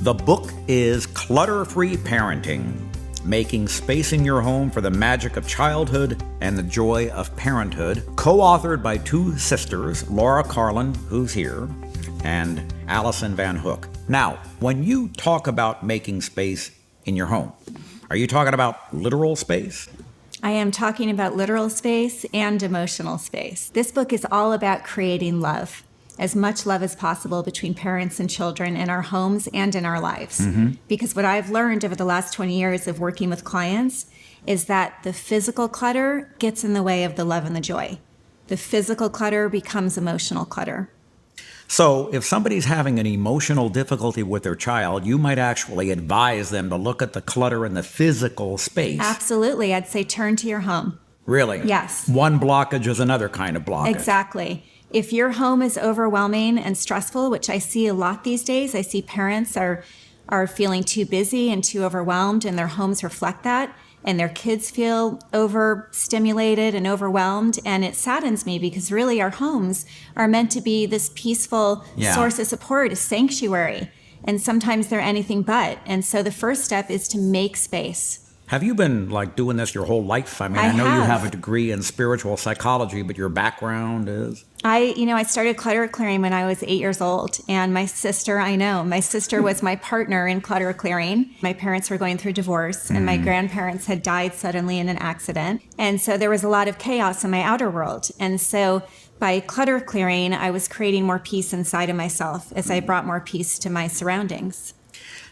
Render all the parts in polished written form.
The book is Clutter-free Parenting, Making Space in Your Home for the Magic of Childhood and the Joy of Parenthood, co-authored by two sisters, Laura Carlin, who's here, and Alison VanHook. Now, when you talk about making space in your home, are you talking about literal space? I am talking about literal space and emotional space. This book is all about creating love, as much love as possible between parents and children in our homes and in our lives. Because what I've learned over the last 20 years of working with clients is that the physical clutter gets in the way of the love and the joy. The physical clutter becomes emotional clutter. So if somebody's having an emotional difficulty with their child, you might actually advise them to look at the clutter in the physical space. Absolutely. I'd say turn to your home. Really? Yes. One blockage is another kind of blockage. Exactly. If your home is overwhelming and stressful, which I see a lot these days, I see parents are feeling too busy and too overwhelmed, and their homes reflect that, and their kids feel overstimulated and overwhelmed. And it saddens me because really our homes are meant to be this peaceful source of support, a sanctuary. And sometimes they're anything but. And so the first step is to make space. Have you been doing this your whole life? I know you have a degree in spiritual psychology, but your background is? I started clutter clearing when I was 8 years old, and my sister was my partner in clutter clearing. My parents were going through divorce, and my grandparents had died suddenly in an accident. And so there was a lot of chaos in my outer world. And so by clutter clearing, I was creating more peace inside of myself as I brought more peace to my surroundings.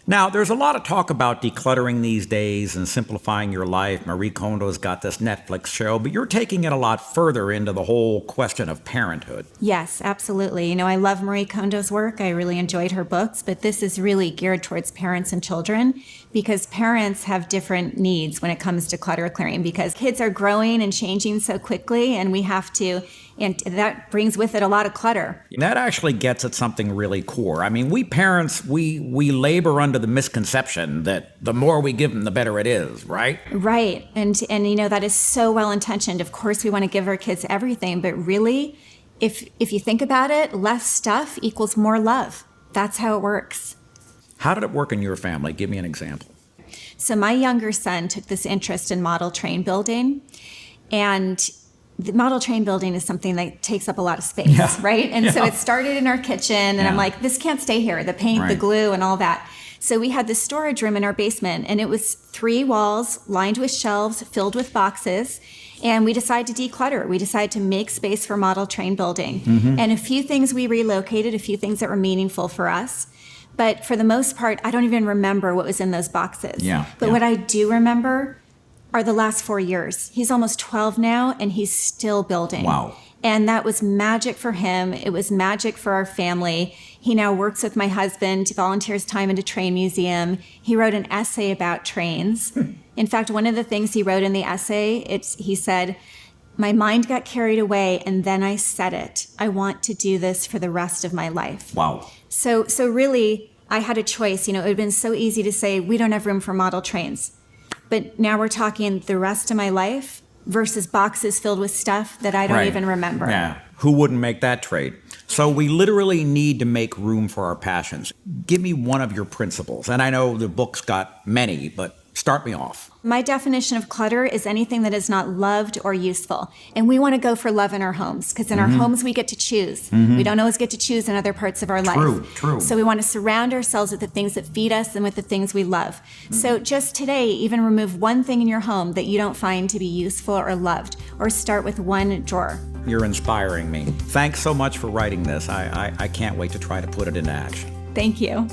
Now, there's a lot of talk about decluttering these days and simplifying your life. Marie Kondo's got this Netflix show, but you're taking it a lot further into the whole question of parenthood. Yes, absolutely. I love Marie Kondo's work. I really enjoyed her books, but this is really geared towards parents and children because parents have different needs when it comes to clutter clearing because kids are growing and changing so quickly, and we have to, and that brings with it a lot of clutter. That actually gets at something really core. We parents, we labor under the misconception that the more we give them, the better it is, right? Right. And that is so well-intentioned. Of course, we want to give our kids everything, but really, if you think about it, less stuff equals more love. That's how it works. How did it work in your family? Give me an example. So my younger son took this interest in model train building, and the model train building is something that takes up a lot of space, right? And so it started in our kitchen, and I'm like, this can't stay here, the paint, the glue, and all that. So we had this storage room in our basement, and it was 3 walls lined with shelves filled with boxes, and we decided to declutter. We decided to make space for model train building. And a few things we relocated, a few things that were meaningful for us. But for the most part, I don't even remember what was in those boxes. But what I do remember are the last 4 years. He's almost 12 now, and he's still building. Wow. And that was magic for him. It was magic for our family. He now works with my husband, volunteers time at a train museum. He wrote an essay about trains. In fact, one of the things he wrote in the essay, he said, "My mind got carried away, and then I said it. I want to do this for the rest of my life." Wow. So really, I had a choice. It would have been so easy to say, we don't have room for model trains. But now we're talking the rest of my life versus boxes filled with stuff that I don't even remember. Yeah. Who wouldn't make that trade? So we literally need to make room for our passions. Give me one of your principles. And I know the book's got many, but start me off. My definition of clutter is anything that is not loved or useful. And we want to go for love in our homes because in our homes we get to choose. We don't always get to choose in other parts of our life. True. So we want to surround ourselves with the things that feed us and with the things we love. So just today, even remove one thing in your home that you don't find to be useful or loved, or start with one drawer. You're inspiring me. Thanks so much for writing this. I can't wait to try to put it into action. Thank you.